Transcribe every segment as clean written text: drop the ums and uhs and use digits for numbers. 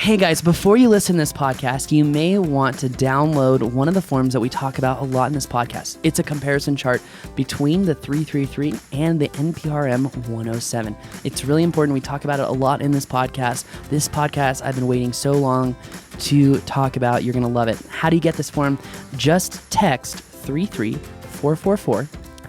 Hey guys, before you listen to this podcast, you may want to download one of the forms that we talk about a lot in this podcast. It's a comparison chart between the 333 and the NPRM 107. It's really important. We talk about it a lot in this podcast. This podcast I've been waiting so long to talk about. You're going to love it. How do you get this form? Just text 33444,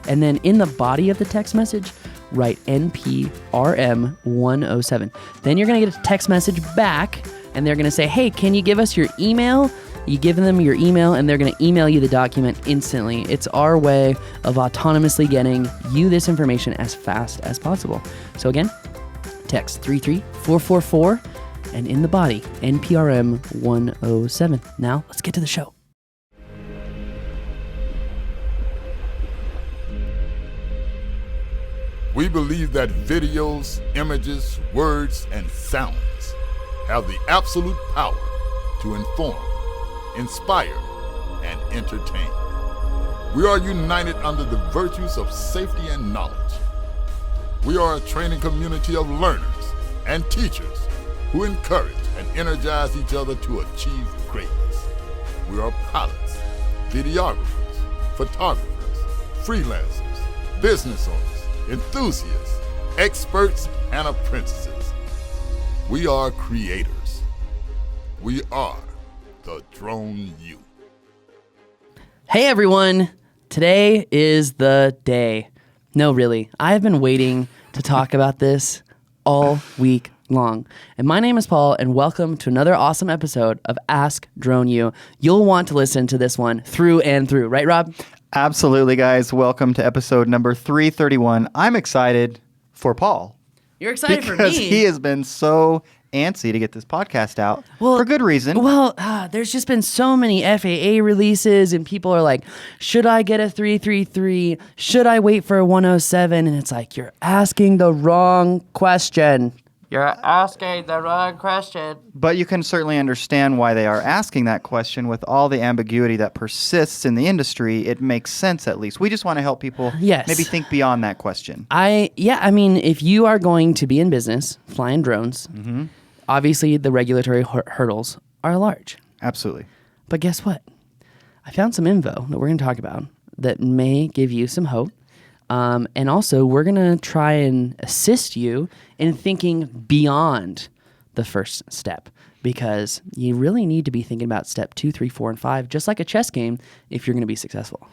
and then in the body of the text message, write NPRM 107. Then you're going to get a text message back, and they're going to say, hey, can you give us your email? You give them your email, and they're going to email you the document instantly. It's our way of autonomously getting you this information as fast as possible. So again, text 33444, and in the body, NPRM 107. Now, let's get to the show. We believe that videos, images, words, and sounds have the absolute power to inform, inspire, and entertain. We are united under the virtues of safety and knowledge. We are a training community of learners and teachers who encourage and energize each other to achieve greatness. We are pilots, videographers, photographers, freelancers, business owners, enthusiasts, experts, and apprentices. We are creators. We are the Drone U. Hey everyone, today is the day. No, really, I've been waiting to talk about this all week long. And my name is Paul, and welcome to another awesome episode of Ask Drone U. You'll want to listen to this one through and through, right, Rob? Absolutely, guys. Welcome to episode number 331. I'm excited for Paul. You're excited for me? Because he has been so antsy to get this podcast out for good reason. Well, there's just been so many FAA releases, and people are like, should I get a 333? Should I wait for a 107? And it's like, you're asking the wrong question. You're asking the wrong question. But you can certainly understand why they are asking that question with all the ambiguity that persists in the industry. It makes sense, at least. We just want to help people maybe think beyond that question. I mean, if you are going to be in business flying drones, obviously the regulatory hurdles are large. Absolutely. But guess what? I found some info that we're going to talk about that may give you some hope. And also, we're going to try and assist you in thinking beyond the first step, because you really need to be thinking about step 2, 3, 4, and 5, just like a chess game, if you're going to be successful.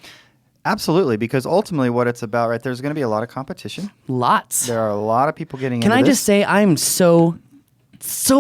Absolutely, because ultimately what it's about, right, there's going to be a lot of competition. Lots. There are a lot of people getting into this. Can I just say I'm so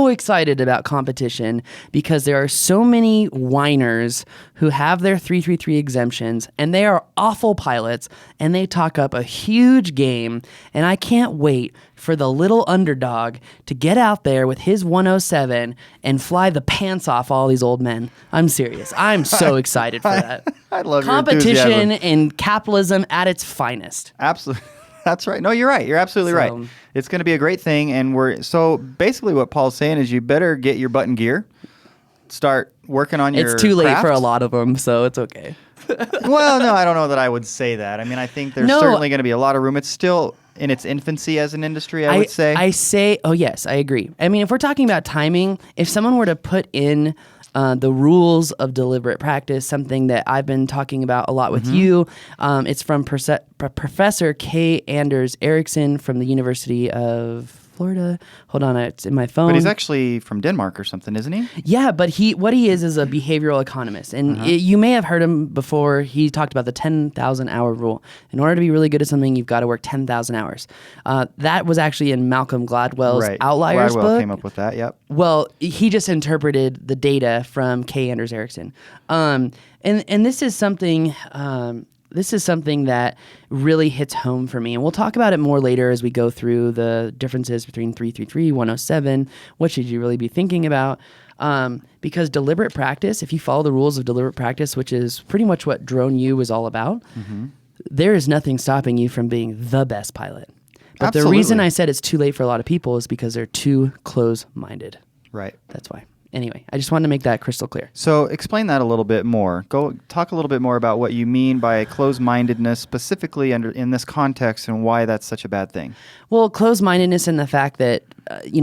excited about competition, because there are so many whiners who have their 333 exemptions, and they are awful pilots, and they talk up a huge game, and I can't wait for the little underdog to get out there with his 107 and fly the pants off all these old men. I'm serious. I'm so excited for that. I love competition your enthusiasm. and capitalism at its finest. Absolutely. That's right. No, you're right. You're absolutely right. It's going to be a great thing. And so basically what Paul's saying is you better get your button gear, start working on your It's too late craft. for a lot of them, so it's okay. Well, no, I don't know that I would say that. I mean, I think there's certainly going to be a lot of room. It's still in its infancy as an industry, I would say. Oh, yes, I agree. I mean, if we're talking about timing, if someone were to put in the rules of deliberate practice, something that I've been talking about a lot with you. It's from Professor K. Anders Ericsson from the University of Florida. Hold on, it's in my phone. But he's actually from Denmark or something, isn't he? Yeah, but what he is a behavioral economist. And you may have heard him before. He talked about the 10,000 hour rule. In order to be really good at something, you've got to work 10,000 hours. That was actually in Malcolm Gladwell's Outliers book. Gladwell came up with that, yep. Well, he just interpreted the data from K. Anders Ericsson. And this is something... This is something that really hits home for me. And we'll talk about it more later as we go through the differences between 333, 107. What should you really be thinking about? Because deliberate practice, if you follow the rules of deliberate practice, which is pretty much what Drone U is all about, there is nothing stopping you from being the best pilot. But Absolutely. The reason I said it's too late for a lot of people is because they're too close-minded. Right. That's why. Anyway, I just wanted to make that crystal clear. So explain that a little bit more. Go talk a little bit more about what you mean by closed-mindedness, specifically in this context, and why that's such a bad thing. Well, closed-mindedness in the fact that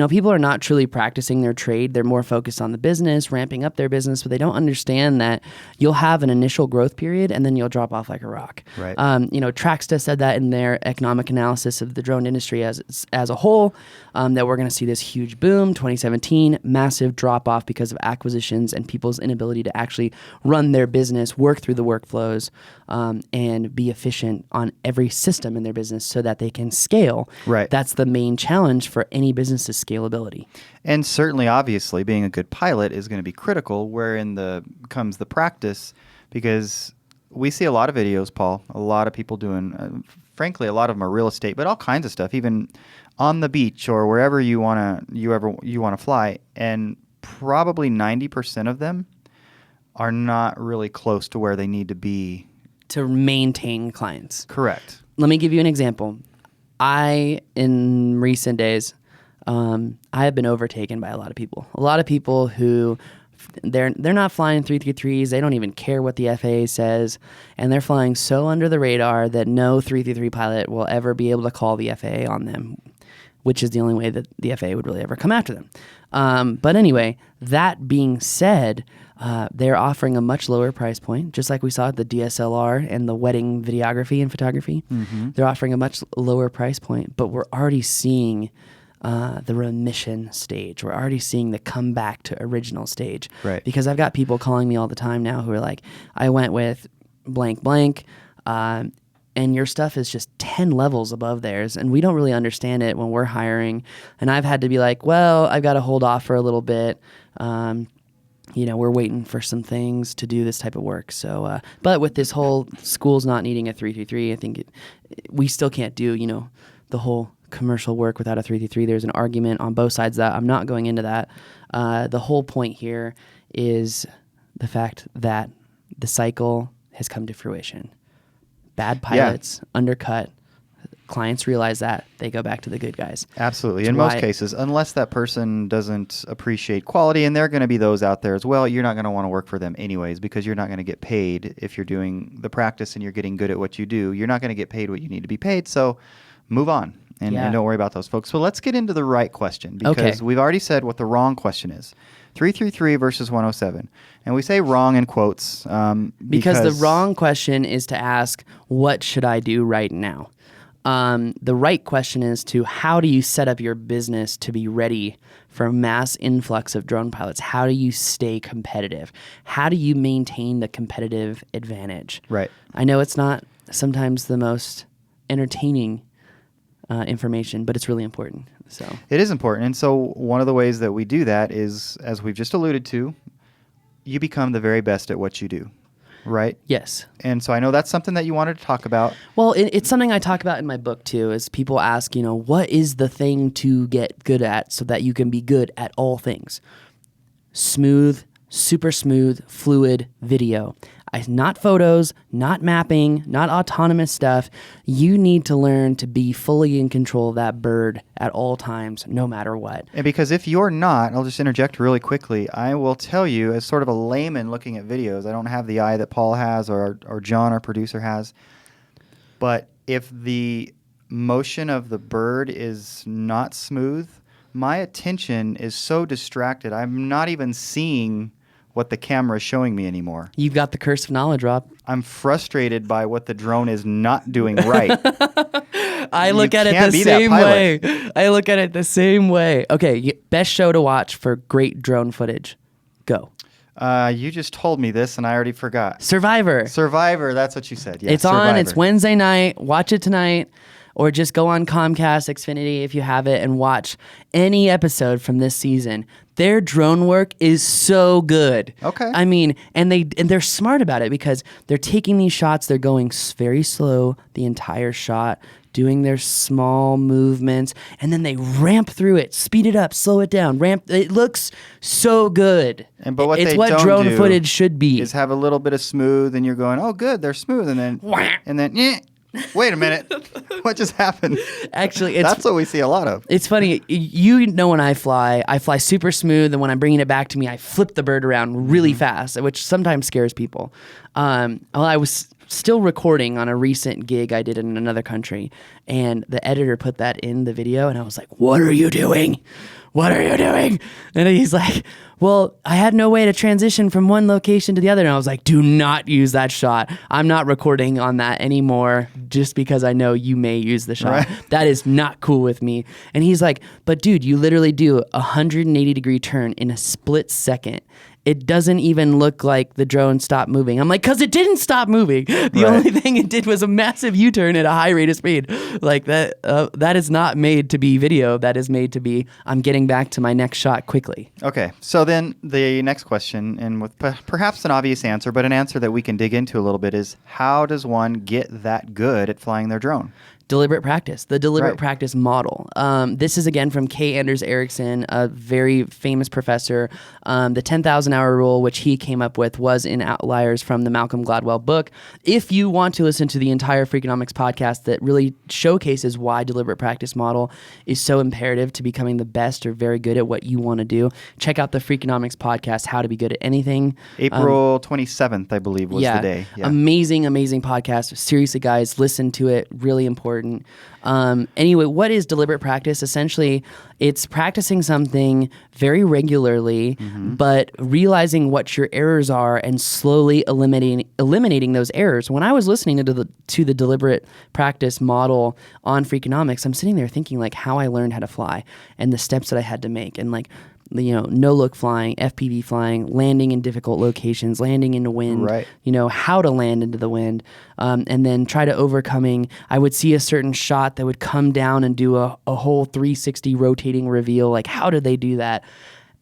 people are not truly practicing their trade. They're more focused on the business, ramping up their business, but they don't understand that you'll have an initial growth period and then you'll drop off like a rock. Right. Traxta said that in their economic analysis of the drone industry as a whole, that we're going to see this huge boom, 2017, massive drop off because of acquisitions and people's inability to actually run their business, work through the workflows, and be efficient on every system in their business so that they can scale. Right. That's the main challenge for any business is scalability. And certainly, obviously, being a good pilot is going to be critical, wherein comes the practice, because we see a lot of videos, Paul, a lot of people doing, frankly, a lot of them are real estate, but all kinds of stuff, even on the beach or wherever you want to fly, and probably 90% of them are not really close to where they need to be to maintain clients. Correct. Let me give you an example. In recent days, I have been overtaken by a lot of people. A lot of people who they're not flying 333s. They don't even care what the FAA says, and they're flying so under the radar that no 333 pilot will ever be able to call the FAA on them, which is the only way that the FAA would really ever come after them. But anyway, that being said, they're offering a much lower price point, just like we saw at the DSLR and the wedding videography and photography. Mm-hmm. They're offering a much lower price point, but we're already seeing the remission stage. We're already seeing the comeback to original stage. Right. Because I've got people calling me all the time now who are like, I went with blank blank, and your stuff is just 10 levels above theirs, and we don't really understand it when we're hiring. And I've had to be like, well, I've got to hold off for a little bit. We're waiting for some things to do this type of work. So, but with this whole schools not needing a 333, I think we still can't do, the whole commercial work without a 333. There's an argument on both sides of that. I'm not going into that. The whole point here is the fact that the cycle has come to fruition. Bad pilots undercut. Clients realize that. They go back to the good guys. Absolutely. In most cases, unless that person doesn't appreciate quality, and there are going to be those out there as well, you're not going to want to work for them anyways, because you're not going to get paid if you're doing the practice and you're getting good at what you do. You're not going to get paid what you need to be paid, so move on and don't worry about those folks. So let's get into the right question, because we've already said what the wrong question is. 333 versus 107. And we say wrong in quotes. Because the wrong question is to ask, what should I do right now? The right question is how do you set up your business to be ready for a mass influx of drone pilots? How do you stay competitive? How do you maintain the competitive advantage? Right. I know it's not sometimes the most entertaining information, but it's really important. So it is important. And so one of the ways that we do that is, as we've just alluded to, you become the very best at what you do. Right? Yes. And so I know that's something that you wanted to talk about. Well, it's something I talk about in my book too, is people ask, what is the thing to get good at so that you can be good at all things? Smooth, super smooth, fluid video. Not photos, not mapping, not autonomous stuff. You need to learn to be fully in control of that bird at all times, no matter what. And because if you're not, I'll just interject really quickly. I will tell you, as sort of a layman looking at videos, I don't have the eye that Paul has or John, our producer, has. But if the motion of the bird is not smooth, my attention is so distracted, I'm not even seeing what the camera is showing me anymore. You've got the curse of knowledge, Rob. I'm frustrated by what the drone is not doing right. I look at it the same way. I look at it the same way. Okay, best show to watch for great drone footage. Go. You just told me this and I already forgot. Survivor, that's what you said. Yes, it's on. It's Wednesday night. Watch it tonight. Or just go on Comcast Xfinity if you have it and watch any episode from this season. Their drone work is so good. Okay. I mean, and they're smart about it because they're taking these shots. They're going very slow the entire shot, doing their small movements, and then they ramp through it, speed it up, slow it down, ramp. It looks so good. But what it's they what don't drone do footage should be. Is have a little bit of smooth, and you're going, oh, good, they're smooth, and then. Wait a minute. What just happened? Actually, that's what we see a lot of. It's funny. When I fly super smooth, and when I'm bringing it back to me, I flip the bird around really fast, which sometimes scares people. I was still recording on a recent gig I did in another country, and the editor put that in the video, and I was like, "What are you doing? What are you doing?" And he's like, "Well, I had no way to transition from one location to the other." And I was like, "Do not use that shot. I'm not recording on that anymore just because I know you may use the shot. Right. That is not cool with me." And he's like, "But dude, you literally do a 180-degree turn in a split second. It doesn't even look like the drone stopped moving." I'm like, "Cause it didn't stop moving. The only thing it did was a massive U-turn at a high rate of speed." Like that is not made to be video. That is made to be, I'm getting back to my next shot quickly. Okay. So then the next question, and with perhaps an obvious answer, but an answer that we can dig into a little bit, is how does one get that good at flying their drone? Deliberate practice, the deliberate practice model. This is again from K. Anders Ericsson, a very famous professor. The 10,000 hour rule, which he came up with, was in Outliers from the Malcolm Gladwell book. If you want to listen to the entire Freakonomics podcast that really showcases why deliberate practice model is so imperative to becoming the best or very good at what you want to do, check out the Freakonomics podcast, How to Be Good at Anything. April 27th, I believe, was the day. Yeah. Amazing podcast. Seriously, guys, listen to it. Really important. Anyway, what is deliberate practice? Essentially, it's practicing something very regularly, but realizing what your errors are and slowly eliminating those errors. When I was listening to the deliberate practice model on Freakonomics, I'm sitting there thinking like how I learned how to fly and the steps that I had to make, and like, you know, no-look flying, FPV flying, landing in difficult locations, landing into wind, you know, how to land into the wind, and then try to overcoming. I would see a certain shot that would come down and do a whole 360 rotating reveal. Like, how did they do that?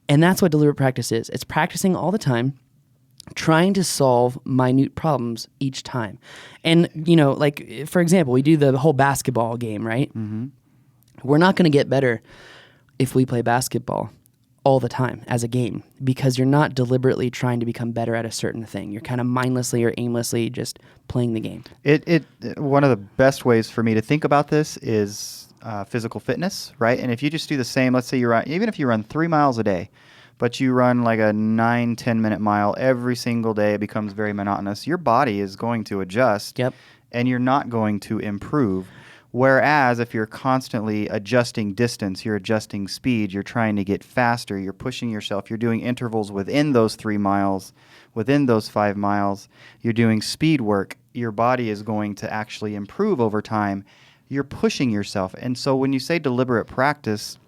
And that's what deliberate practice is. It's practicing all the time, trying to solve minute problems each time. And, you know, like, for example, we do the whole basketball game, right? We're not going to get better if we play basketball all the time as a game, because you're not deliberately trying to become better at a certain thing. You're kind of mindlessly or aimlessly just playing the game. One of the best ways for me to think about this is physical fitness, right? And if you just do the same, let's say even if you run 3 miles a day, but you run like a 9-10 minute mile every single day, it becomes very monotonous. Your body is going to adjust, and you're not going to improve. Whereas if you're constantly adjusting distance, you're adjusting speed, you're trying to get faster, you're pushing yourself, you're doing intervals within those 3 miles, within those 5 miles, you're doing speed work, your body is going to actually improve over time. You're pushing yourself. And so when you say deliberate practice,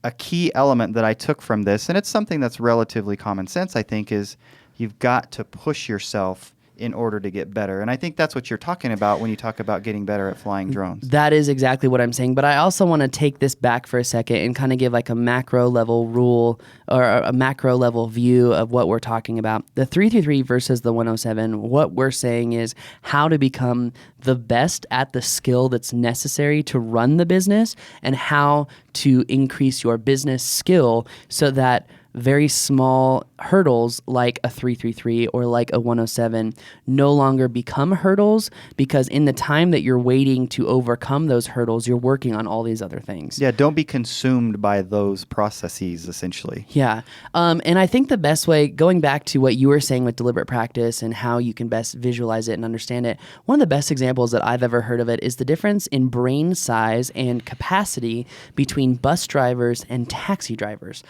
a key element that I took from this, and it's something that's relatively common sense, I think, is you've got to push yourself in order to get better. And I think that's what you're talking about when you talk about getting better at flying drones. That is exactly what I'm saying. But I also want to take this back for a second and kind of give like a macro level rule or a macro level view of what we're talking about. The 333 versus the 107, what we're saying is how to become the best at the skill that's necessary to run the business, and how to increase your business skill so that very small hurdles like a 333 or like a 107 no longer become hurdles, because in the time that you're waiting to overcome those hurdles, you're working on all these other things. Yeah, don't be consumed by those processes, essentially. Yeah. And I think the best way, going back to what you were saying with deliberate practice and how you can best visualize it and understand it, one of the best examples that I've ever heard of it is the difference in brain size and capacity between bus drivers and taxi drivers.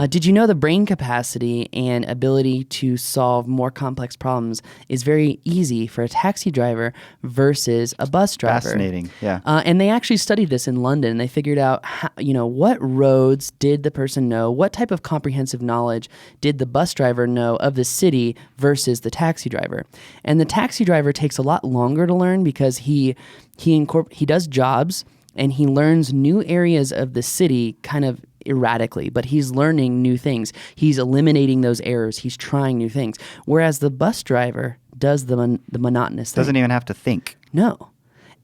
Did you know the brain capacity and ability to solve more complex problems is very easy for a taxi driver versus a bus driver? Fascinating, yeah. And they actually studied this in London. They figured out how, what roads did the person know, what type of comprehensive knowledge did the bus driver know of the city versus the taxi driver. And the taxi driver takes a lot longer to learn because he does jobs and he learns new areas of the city kind of erratically, but he's learning new things. He's eliminating those errors. He's trying new things. Whereas the bus driver does the monotonous thing. Doesn't even have to think. No.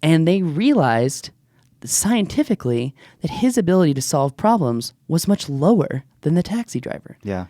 And they realized scientifically that his ability to solve problems was much lower than the taxi driver. Yeah.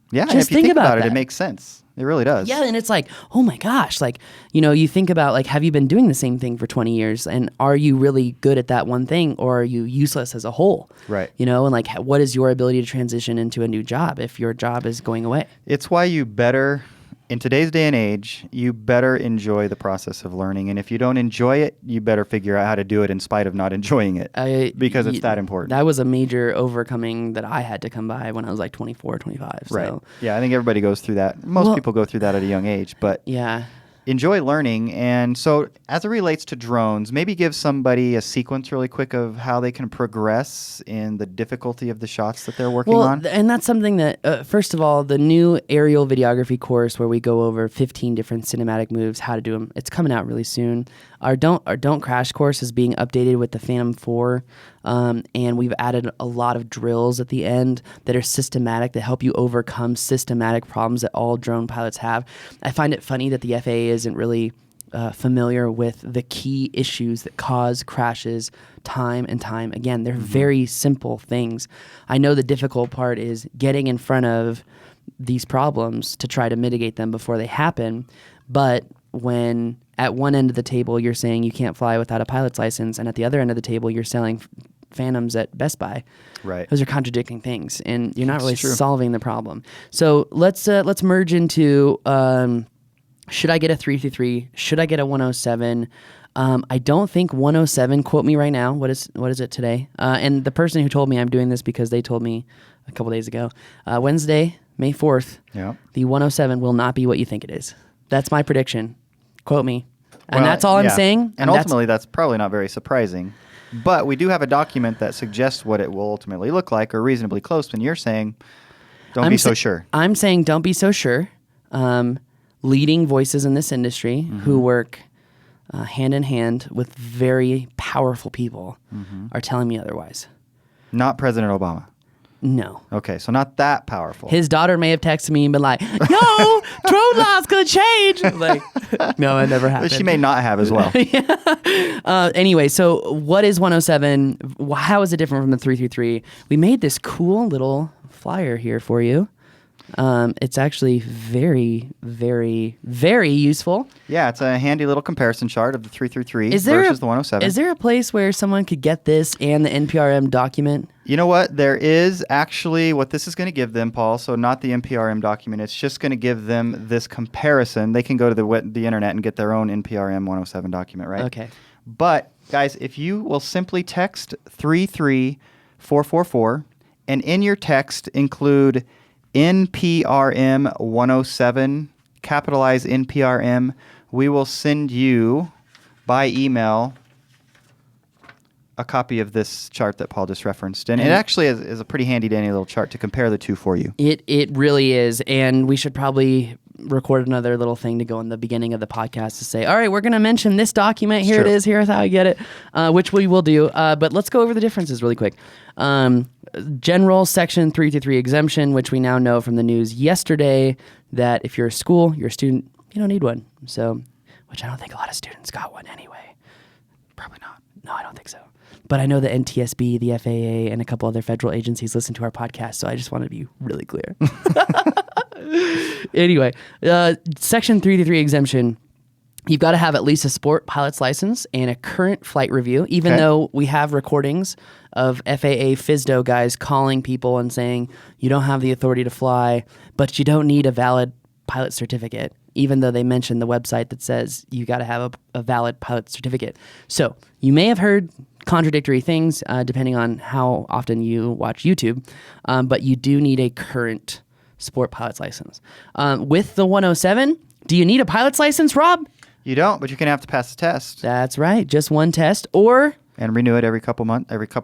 Yeah, Just and if you think think about that. it makes sense. It really does. Yeah, and it's like, oh my gosh, like, you think about, like, have you been doing the same thing for 20 years? And are you really good at that one thing, or are you useless as a whole? Right. And like, what is your ability to transition into a new job if your job is going away? It's why you better in today's day and age, you better enjoy the process of learning. And if you don't enjoy it, you better figure out how to do it in spite of not enjoying it, because it's that important. That was a major overcoming that I had to come by when I was like 24, 25. So. Right. Yeah, I think everybody goes through that. Most people go through that at a young age, but yeah. Enjoy learning. And so as it relates to drones, maybe give somebody a sequence really quick of how they can progress in the difficulty of the shots that they're working on. And that's something that, first of all, the new aerial videography course where we go over 15 different cinematic moves, how to do them, it's coming out really soon. Our Don't Crash course is being updated with the Phantom 4, and we've added a lot of drills at the end that are systematic, that help you overcome systematic problems that all drone pilots have. I find it funny that the FAA isn't really familiar with the key issues that cause crashes time and time again. They're very simple things. I know the difficult part is getting in front of these problems to try to mitigate them before they happen, but when at one end of the table you're saying you can't fly without a pilot's license, and at the other end of the table you're selling Phantoms at Best Buy. Right. Those are contradicting things, and you're not really solving the problem. So let's merge into should I get a 333? Should I get a 107? I don't think 107. Quote me right now. What is it today? And the person who told me, I'm doing this because they told me a couple days ago. Wednesday, May 4th. Yeah. The 107 will not be what you think it is. That's my prediction. Quote me. And that's all I'm saying. And ultimately, that's probably not very surprising. But we do have a document that suggests what it will ultimately look like, or reasonably close, when you're saying, don't be so sure. I'm saying don't be so sure. Leading voices in this industry who work hand in hand with very powerful people are telling me otherwise. Not President Obama. No. Okay, so not that powerful. His daughter may have texted me and been like, yo, drone law's gonna change. Like, no, it never happened. But she may not have as well. Anyway, so what is 107? How is it different from the 333? We made this cool little flyer here for you. It's actually very, very, very useful. Yeah, it's a handy little comparison chart of the 333 versus the 107. Is there a place where someone could get this and the NPRM document? You know what? There is actually what this is going to give them, Paul. So not the NPRM document. It's just going to give them this comparison. They can go to the internet and get their own NPRM 107 document, right? Okay. But, guys, if you will simply text 33444, and in your text include NPRM 107, capitalize NPRM, we will send you by email a copy of this chart that Paul just referenced. And it actually is a pretty handy dandy little chart to compare the two for you. It really is. And we should probably record another little thing to go in the beginning of the podcast to say, all right, we're going to mention this document. Here it is. Here's how I get it, which we will do. But let's go over the differences really quick. General Section 333 exemption, which we now know from the news yesterday that if you're a school, you're a student, you don't need one. So, which I don't think a lot of students got one anyway. Probably not. No, I don't think so. But I know the NTSB, the FAA, and a couple other federal agencies listen to our podcast, so I just wanted to be really clear. Anyway, Section 333 exemption, you've got to have at least a sport pilot's license and a current flight review, even though we have recordings of FAA FSDO guys calling people and saying, you don't have the authority to fly, but you don't need a valid pilot certificate, even though they mentioned the website that says you got to have a valid pilot certificate. So you may have heard contradictory things depending on how often you watch YouTube, but you do need a current sport pilot's license. With the 107, do you need a pilot's license, Rob? You don't, but you're going to have to pass the test. That's right. Just one test, and renew it every couple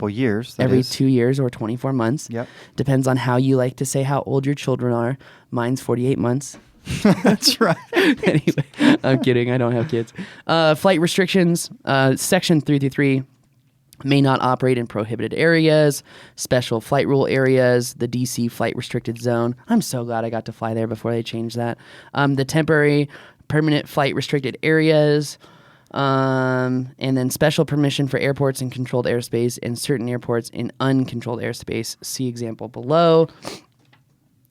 years. Every 2 years or 24 months. Yep. Depends on how you like to say how old your children are. Mine's 48 months. That's right. Anyway, I'm kidding. I don't have kids. Flight restrictions. Section 333 may not operate in prohibited areas, special flight rule areas, the DC flight restricted zone. I'm so glad I got to fly there before they changed that. The temporary, permanent flight restricted areas, and then special permission for airports in controlled airspace and certain airports in uncontrolled airspace. See example below.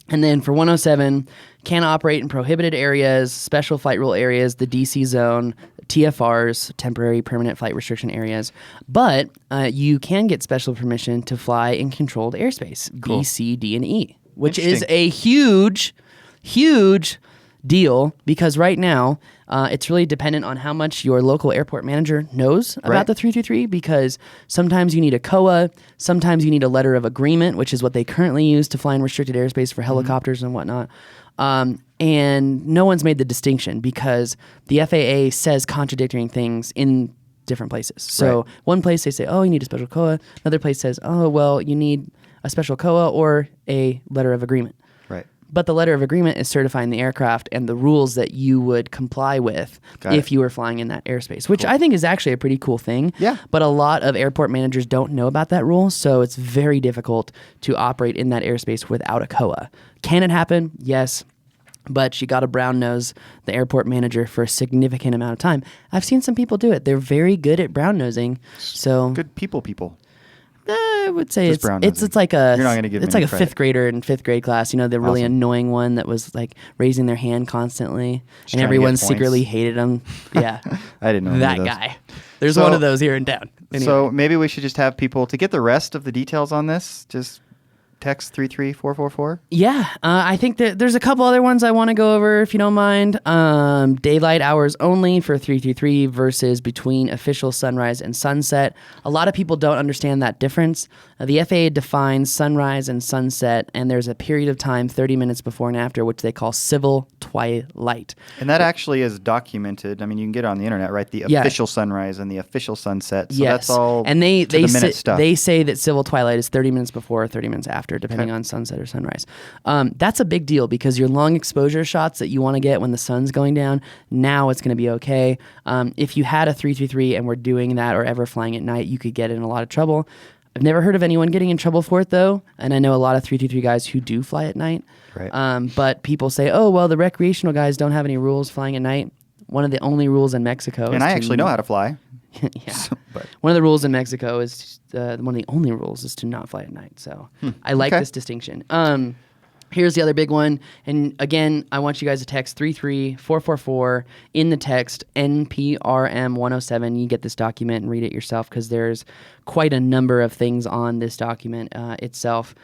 And then for 107, can operate in prohibited areas, special flight rule areas, the DC zone, TFRs, temporary permanent flight restriction areas. But you can get special permission to fly in controlled airspace, B, C, D, and E, which is a huge, huge deal because right now it's really dependent on how much your local airport manager knows about the 333 because sometimes you need a COA, sometimes you need a letter of agreement, which is what they currently use to fly in restricted airspace for helicopters and whatnot. And no one's made the distinction because the FAA says contradicting things in different places. So one place they say, oh, you need a special COA. Another place says, oh, well, you need a special COA or a letter of agreement. Right. But the letter of agreement is certifying the aircraft and the rules that you would comply with if you were flying in that airspace, which I think is actually a pretty cool thing. Yeah. But a lot of airport managers don't know about that rule, so it's very difficult to operate in that airspace without a COA. Can it happen? Yes. But you got to brown nose the airport manager for a significant amount of time. I've seen some people do it. They're very good at brown nosing. So good people. I would say Just it's like a You're not gonna give it's me like a credit. fifth grader in fifth grade class. You know, the really annoying one that was like raising their hand constantly, Just and trying to everyone get points. secretly hated him. Yeah, I didn't know that any of those. guy. There's So- one of those here in town. Anyway. So maybe we should just have people to get the rest of the details on this. Just text 33444. Yeah, I think that there's a couple other ones I want to go over if you don't mind. Daylight hours only for 333 versus between official sunrise and sunset. A lot of people don't understand that difference. The FAA defines sunrise and sunset, and there's a period of time, 30 minutes before and after, which they call civil twilight. And that actually is documented. I mean, you can get it on the internet, right? The official sunrise and the official sunset. So that's all and they to the say, minute stuff. they say that civil twilight is 30 minutes before or 30 minutes after, depending on sunset or sunrise. That's a big deal because your long exposure shots that you want to get when the sun's going down, now it's going to be okay. If you had a 333 and were doing that or ever flying at night, you could get in a lot of trouble. I've never heard of anyone getting in trouble for it, though, and I know a lot of 333 guys who do fly at night. Right. But people say, oh, well, the recreational guys don't have any rules flying at night. One of the only rules in Mexico and I actually know how to fly. yeah. But One of the rules in Mexico is one of the only rules is to not fly at night. So I like this distinction. Here's the other big one. And again, I want you guys to text 33444 in the text NPRM 107. You get this document and read it yourself because there's quite a number of things on this document itself.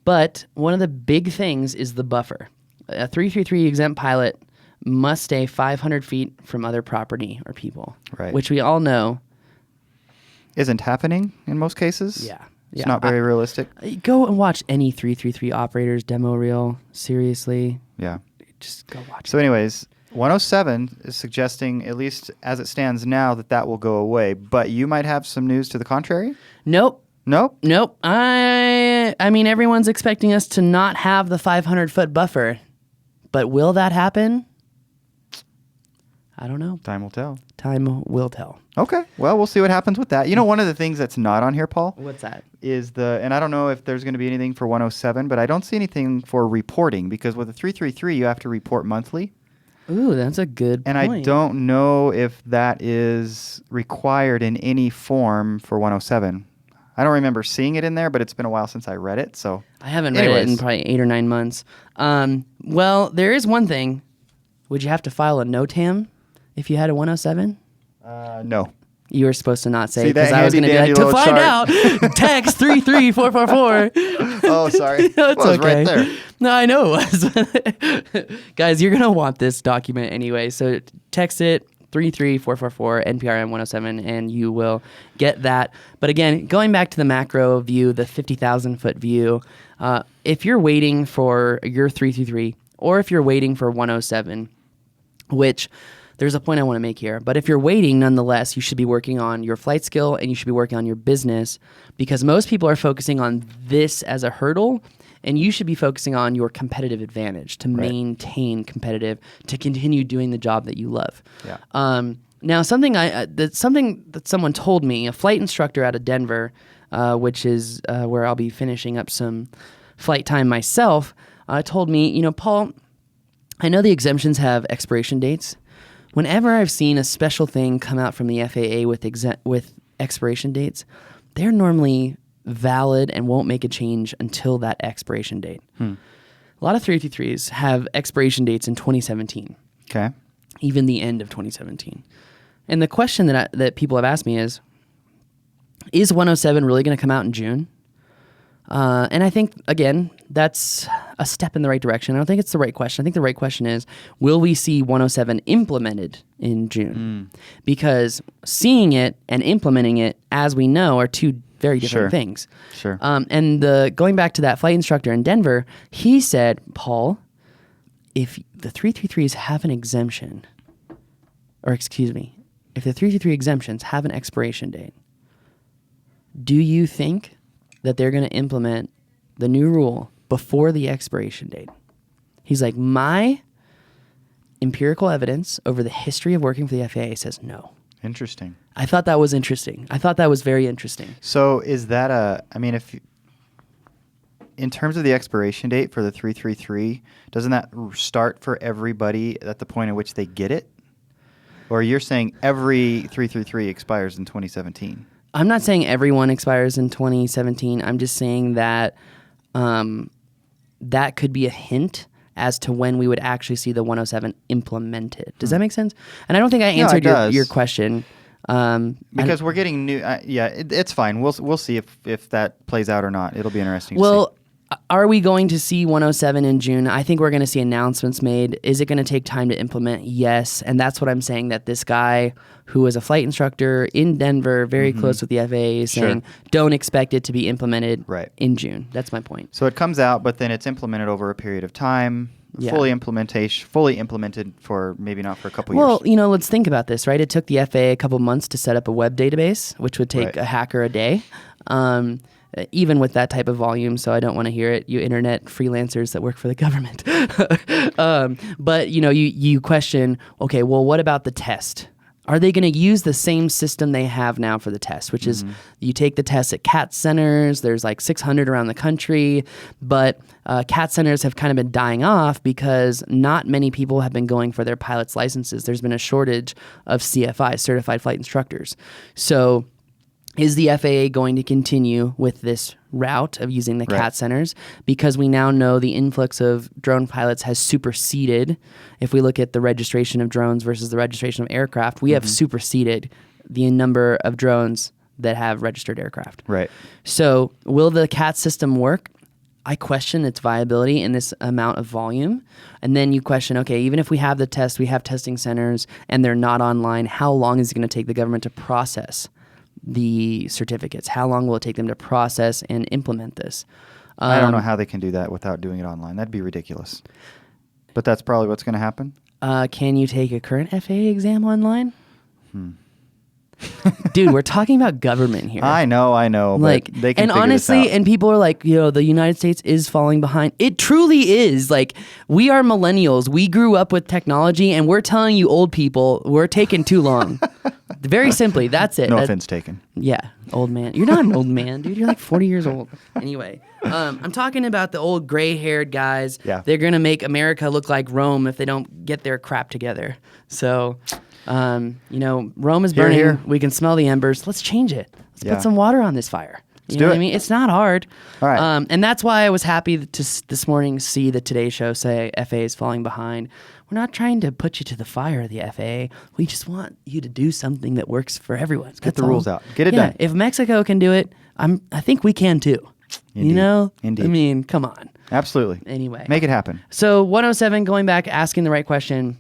But one of the big things is the buffer. A 333 exempt pilot must stay 500 feet from other property or people, Right. which we all know isn't happening in most cases. Yeah. It's not very realistic. Go and watch any 333 operators demo reel. Seriously. Yeah. Just go watch So anyways, 107 is suggesting, at least as it stands now, that will go away. But you might have some news to the contrary? Nope. Nope. I mean, everyone's expecting us to not have the 500-foot buffer. But will that happen? I don't know. Time will tell. Time will tell. Okay. Well, we'll see what happens with that. You know, one of the things that's not on here, Paul, What's that? is and I don't know if there's going to be anything for 107, but I don't see anything for reporting because with a 333, you have to report monthly. Ooh, that's a good And point. I don't know if that is required in any form for 107. I don't remember seeing it in there, but it's been a while since I read it. So I haven't read it in Anyways. probably 8 or 9 months. Well, there is one thing. Would you have to file a NOTAM if you had a 107? no. You were supposed to not say See that because I was going to be handy like, to dandy find little out, text 33444. Oh, sorry. No, it's Well, it was okay. right there. No, I know it was. Guys, you're going to want this document anyway. So text it 33444 NPRM 107 and you will get that. But again, going back to the macro view, the 50,000-foot view, if you're waiting for your 333 or if you're waiting for 107, which there's a point I want to make here, but if you're waiting nonetheless, you should be working on your flight skill and you should be working on your business because most people are focusing on this as a hurdle and you should be focusing on your competitive advantage to maintain competitive, to continue doing the job that you love. Yeah. Now, something that someone told me, a flight instructor out of Denver, which is where I'll be finishing up some flight time myself, told me, you know, Paul, I know the exemptions have expiration dates. Whenever I've seen a special thing come out from the FAA with expiration dates, they're normally valid and won't make a change until that expiration date. A lot of 333s have expiration dates in 2017. Okay. Even the end of 2017. And the question that people have asked me is 107 really going to come out in June? And I think, again, that's a step in the right direction. I don't think it's the right question. I think the right question is, will we see 107 implemented in June? Because seeing it and implementing it, as we know, are two very different things. Sure. And going back to that flight instructor in Denver, he said, Paul, if the 333s have an exemption, or excuse me, if the 333 exemptions have an expiration date, do you think that they're going to implement the new rule before the expiration date? He's like, my empirical evidence over the history of working for the FAA says no. Interesting. I thought that was interesting. I thought that was very interesting. So is that in terms of the expiration date for the 333, doesn't that start for everybody at the point at which they get it? Or you're saying every 333 expires in 2017? I'm not saying everyone expires in 2017. I'm just saying that that could be a hint as to when we would actually see the 107 implemented. Does that make sense? And I don't think I answered your question. Because we're getting new. It's fine. We'll see if that plays out or not. It'll be interesting to see. Well, are we going to see 107 in June? I think we're going to see announcements made. Is it going to take time to implement? Yes. And that's what I'm saying, that this guy who is a flight instructor in Denver, very close with the FAA, is saying, don't expect it to be implemented in June. That's my point. So it comes out, but then it's implemented over a period of time. Yeah. Fully implemented for maybe not for a couple years. Well, let's think about this, right? It took the FAA a couple months to set up a web database, which would take a hacker a day. Even with that type of volume, so I don't want to hear it, you internet freelancers that work for the government. But you question, okay, well, what about the test? Are they going to use the same system they have now for the test, which is you take the test at CAT centers, there's like 600 around the country, but CAT centers have kind of been dying off because not many people have been going for their pilot's licenses. There's been a shortage of CFI, certified flight instructors. So is the FAA going to continue with this route of using the CAT centers? Because we now know the influx of drone pilots has superseded, if we look at the registration of drones versus the registration of aircraft, we have superseded the number of drones that have registered aircraft. Right. So will the CAT system work? I question its viability in this amount of volume. And then you question, okay, even if we have the test, we have testing centers, and they're not online, how long is it going to take the government to process the certificates? How long will it take them to process and implement this? I don't know how they can do that without doing it online. That'd be ridiculous. But that's probably what's going to happen. Can you take a current FAA exam online? Dude, we're talking about government here. I know. Like, but they can and figure honestly, this out. and people are like, the United States is falling behind. It truly is. Like, we are millennials. We grew up with technology, and we're telling you old people, we're taking too long. Very simply, that's it. No offense taken. Yeah, old man. You're not an old man, dude. You're like 40 years old. Anyway, I'm talking about the old gray-haired guys. Yeah. They're going to make America look like Rome if they don't get their crap together. So, Rome is burning. Here. We can smell the embers. Let's change it. Let's put some water on this fire. You know do what it. I mean? It's not hard. All right. And that's why I was happy to this morning see the Today Show say FAA is falling behind. We're not trying to put you to the fire of the FAA. We just want you to do something that works for everyone. Get the rules out. Get it done. If Mexico can do it, I think we can too. Indeed. Indeed. I mean, come on. Absolutely. Anyway. Make it happen. So 107, going back, asking the right question.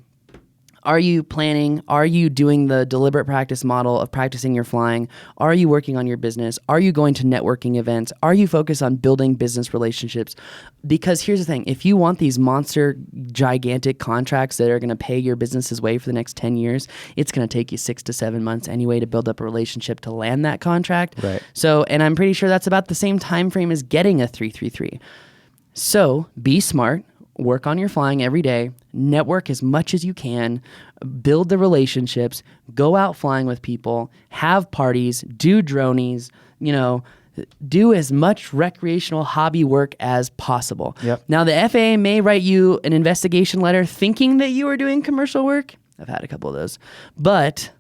Are you planning? Are you doing the deliberate practice model of practicing your flying? Are you working on your business? Are you going to networking events? Are you focused on building business relationships? Because here's the thing. If you want these monster, gigantic contracts that are going to pay your business's way for the next 10 years, it's going to take you 6 to 7 months anyway to build up a relationship to land that contract. Right. So, and I'm pretty sure that's about the same time frame as getting a 333. So be smart. Work on your flying every day, network as much as you can, build the relationships, go out flying with people, have parties, do dronies, do as much recreational hobby work as possible. Yep. Now, the FAA may write you an investigation letter thinking that you are doing commercial work. I've had a couple of those. But,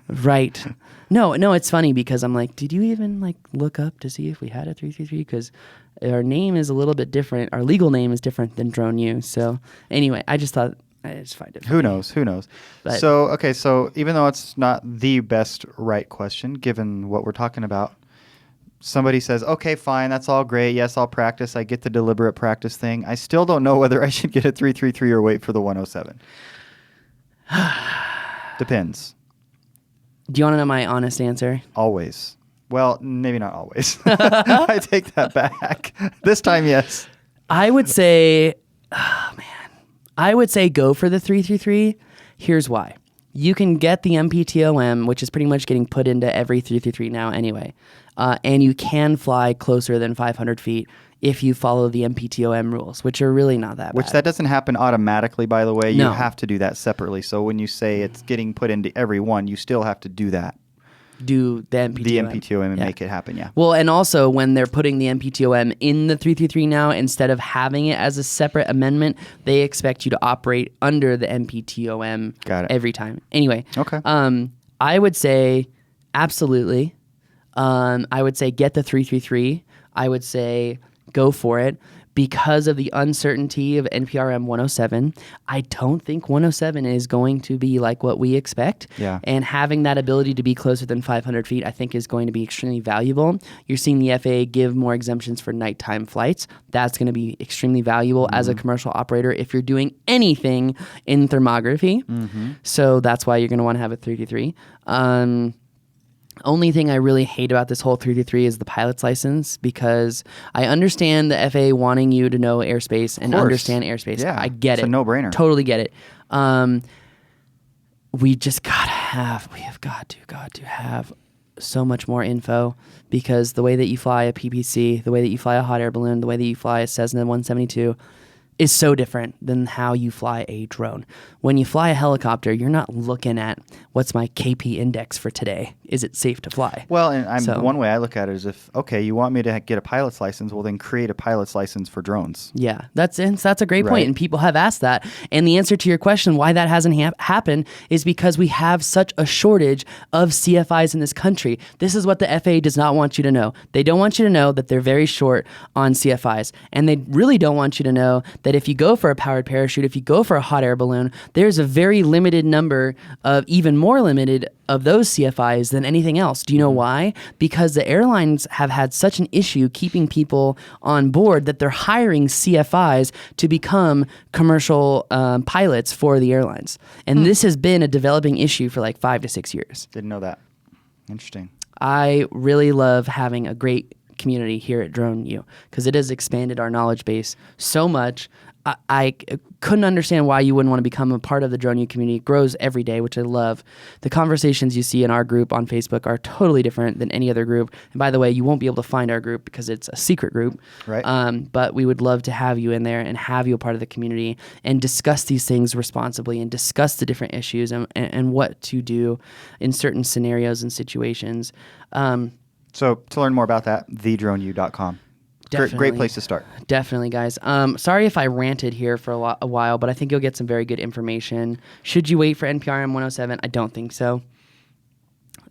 right. No, it's funny because I'm like, did you even look up to see if we had a 333? Because our name is a little bit different. Our legal name is different than Drone U. So anyway, I just find it funny. Who knows? But, so even though it's not the best right question, given what we're talking about, somebody says, okay, fine, that's all great. Yes, I'll practice. I get the deliberate practice thing. I still don't know whether I should get a 333 or wait for the 107. Depends. Do you want to know my honest answer? Always. Well, maybe not always. I take that back. This time, yes. I would say, I would say go for the 333. Here's why. You can get the MPTOM, which is pretty much getting put into every 333 now anyway. And you can fly closer than 500 feet if you follow the MPTOM rules, which are really not that bad. Which that doesn't happen automatically, by the way. You have to do that separately. So when you say it's getting put into every one, you still have to do that. Do the MPTOM. The MPTOM and make it happen, yeah. Well, and also when they're putting the MPTOM in the 333 now, instead of having it as a separate amendment, they expect you to operate under the MPTOM every time. Anyway, okay. I would say absolutely. I would say get the 333. I would say go for it. Because of the uncertainty of NPRM 107, I don't think 107 is going to be like what we expect. Yeah. And having that ability to be closer than 500 feet, I think, is going to be extremely valuable. You're seeing the FAA give more exemptions for nighttime flights. That's going to be extremely valuable as a commercial operator if you're doing anything in thermography. So that's why you're going to want to have a 333. Only thing I really hate about this whole 333 is the pilot's license, because I understand the FAA wanting you to know airspace and understand airspace. Yeah, I get it. It's a no-brainer. Totally get it. We just have got to have so much more info, because the way that you fly a PPC, the way that you fly a hot air balloon, the way that you fly a Cessna 172 is so different than how you fly a drone. When you fly a helicopter, you're not looking at what's my KP index for today. Is it safe to fly? Well, and one way I look at it is if, okay, you want me to get a pilot's license, well, then create a pilot's license for drones. Yeah, that's a great point, and people have asked that. And the answer to your question, why that hasn't happened, is because we have such a shortage of CFIs in this country. This is what the FAA does not want you to know. They don't want you to know that they're very short on CFIs, and they really don't want you to know that if you go for a powered parachute, if you go for a hot air balloon, there's a very limited number of, even more limited, of those CFIs than anything else. Do you know why? Because the airlines have had such an issue keeping people on board that they're hiring CFIs to become commercial pilots for the airlines. And this has been a developing issue for like 5 to 6 years. Didn't know that. Interesting. I really love having a great community here at Drone U, because it has expanded our knowledge base so much. I couldn't understand why you wouldn't want to become a part of the Drone U community. It grows every day, which I love. The conversations you see in our group on Facebook are totally different than any other group. And by the way, you won't be able to find our group because it's a secret group. Right. But we would love to have you in there and have you a part of the community and discuss these things responsibly and discuss the different issues and what to do in certain scenarios and situations. So to learn more about that, thedroneu.com. Great place to start. Definitely, guys. Sorry if I ranted here for a while, but I think you'll get some very good information. Should you wait for NPRM 107? I don't think so.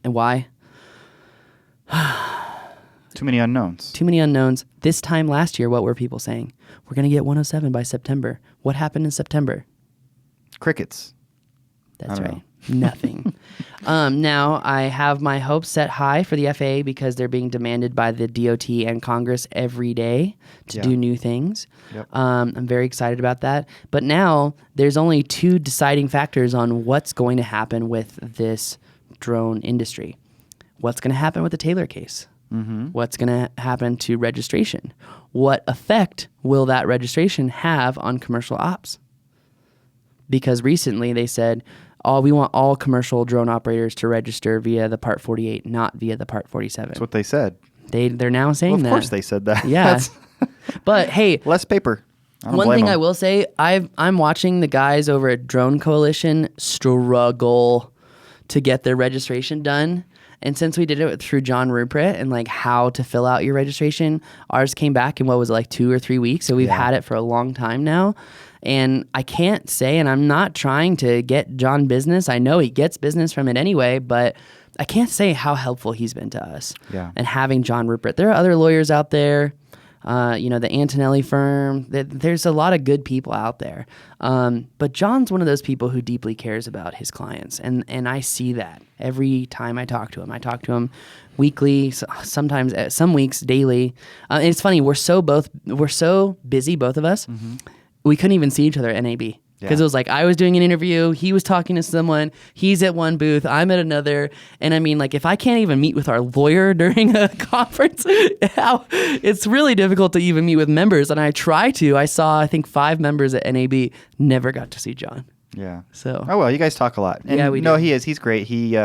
And why? Too many unknowns. Too many unknowns. This time last year, what were people saying? We're going to get 107 by September. What happened in September? Crickets. That's right. Nothing. Now, I have my hopes set high for the FAA because they're being demanded by the DOT and Congress every day to do new things. Yep. I'm very excited about that. But now there's only two deciding factors on what's going to happen with this drone industry. What's going to happen with the Taylor case? What's going to happen to registration? What effect will that registration have on commercial ops? Because recently they said, we want all commercial drone operators to register via the Part 48, not via the Part 47. That's what they said. They're now saying that. Of course they said that. Yeah. But hey, less paper. One thing I will say, I'm watching the guys over at Drone Coalition struggle to get their registration done. And since we did it through John Rupert and like how to fill out your registration, ours came back in 2 or 3 weeks. So we've had it for a long time now. And I can't say, and I'm not trying to get John business. I know he gets business from it anyway, but I can't say how helpful he's been to us. Yeah. And having John Rupert. There are other lawyers out there. the Antonelli firm. There's a lot of good people out there. But John's one of those people who deeply cares about his clients. And I see that every time I talk to him. I talk to him weekly, sometimes some weeks daily. And it's funny, we're so busy, both of us. Mm-hmm. We couldn't even see each other at NAB. Because it was like I was doing an interview, he was talking to someone, he's at one booth, I'm at another. And I mean, like, if I can't even meet with our lawyer during a conference, it's really difficult to even meet with members. And I saw, I think, 5 members at NAB, never got to see John. Yeah. So. Oh, well, you guys talk a lot. And yeah, we do. No, he is. He's great. He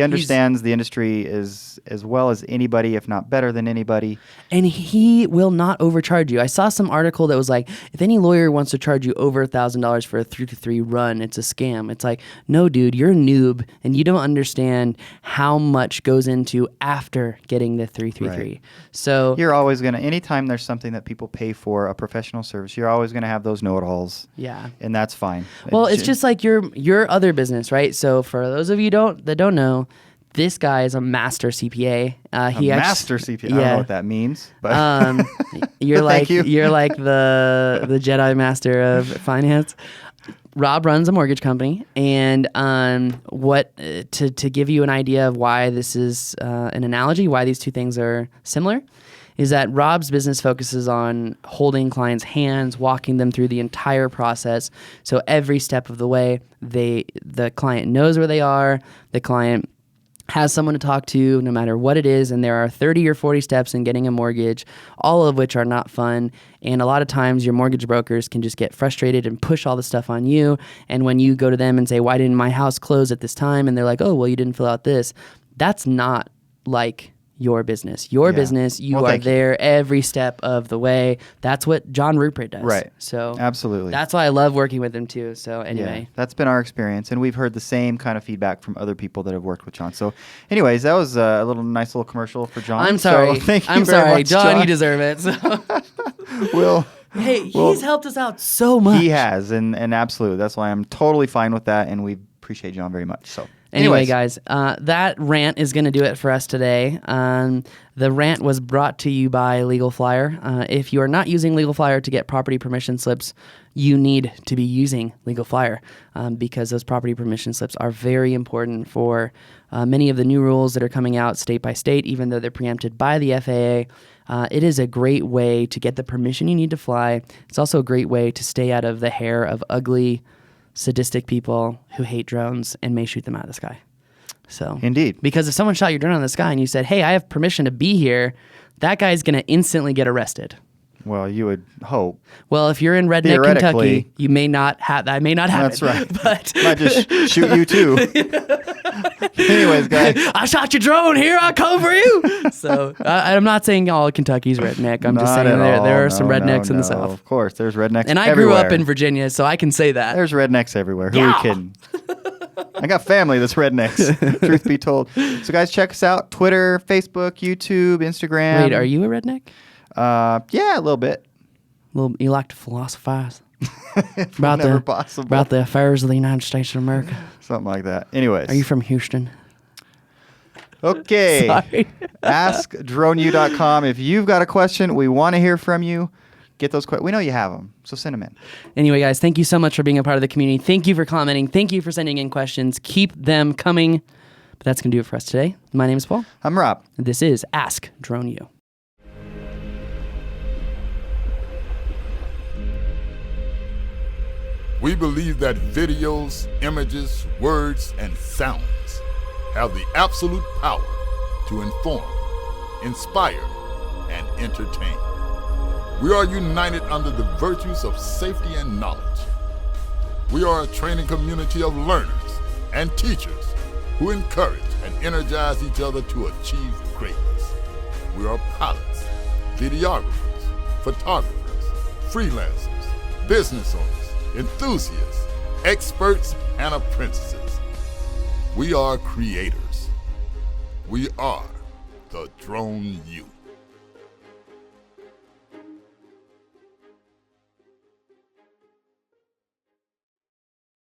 understands the industry as well as anybody, if not better than anybody. And he will not overcharge you. I saw some article that was like, if any lawyer wants to charge you over $1,000 for a 3-3 run, it's a scam. It's like, no, dude, you're a noob, and you don't understand how much goes into after getting the 3-3-3. Right. So you're always going to, anytime there's something that people pay for, a professional service, you're always going to have those know-it-alls. Yeah. And that's fine. Well, it's just like your other business, right? So for those of you that don't know, this guy is a master CPA. Master CPA. I don't know what that means, but you're like you're like the Jedi Master of finance. Rob runs a mortgage company, and to give you an idea of why this is an analogy, why these two things are similar, is that Rob's business focuses on holding clients' hands, walking them through the entire process. So every step of the way, the client knows where they are, the client has someone to talk to no matter what it is, and there are 30 or 40 steps in getting a mortgage, all of which are not fun. And a lot of times your mortgage brokers can just get frustrated and push all the stuff on you. And when you go to them and say, why didn't my house close at this time? And they're like, oh, well, you didn't fill out this. That's not like your business. Your business, you are there every step of the way. That's what John Rupert does. Right. So absolutely. That's why I love working with him too. So anyway. Yeah, that's been our experience, and we've heard the same kind of feedback from other people that have worked with John. So anyways, that was a nice little commercial for John. I'm sorry. So thank you I'm very sorry, much, John, you deserve it. So. He's helped us out so much. He has, and absolutely. That's why I'm totally fine with that, and we appreciate John very much. So anyway, guys, that rant is going to do it for us today. The rant was brought to you by Legal Flyer. If you are not using Legal Flyer to get property permission slips, you need to be using Legal Flyer because those property permission slips are very important for many of the new rules that are coming out state by state, even though they're preempted by the FAA. It is a great way to get the permission you need to fly. It's also a great way to stay out of the hair of ugly, sadistic people who hate drones and may shoot them out of the sky. So indeed, because if someone shot your drone out of the sky and you said, "Hey, I have permission to be here," that guy's going to instantly get arrested. Well, you would hope. Well, if you're in Redneck, Kentucky, you may not have that. May not have That's it. Right. But might just shoot you too. Anyways, guys, I shot your drone. Here I come for you. So I'm not saying all Kentucky's redneck. I'm just saying there are some rednecks in the South. Of course, there's rednecks. And I everywhere. grew up in Virginia, so I can say that. There's rednecks everywhere. Who are you kidding? I got family that's rednecks, truth be told. So, guys, check us out. Twitter, Facebook, YouTube, Instagram. Wait, are you a redneck? Yeah, a little bit. You like to philosophize about the affairs of the United States of America. Something like that. Anyways. Are you from Houston? Okay. Sorry. AskDroneU.com. If you've got a question, we want to hear from you. Get those questions. We know you have them, so send them in. Anyway, guys, thank you so much for being a part of the community. Thank you for commenting. Thank you for sending in questions. Keep them coming. But that's going to do it for us today. My name is Paul. I'm Rob. And this is Ask Drone U. We believe that videos, images, words, and sounds have the absolute power to inform, inspire, and entertain. We are united under the virtues of safety and knowledge. We are a training community of learners and teachers who encourage and energize each other to achieve greatness. We are pilots, videographers, photographers, freelancers, business owners, enthusiasts, experts, and apprentices. We are creators. We are the Drone U.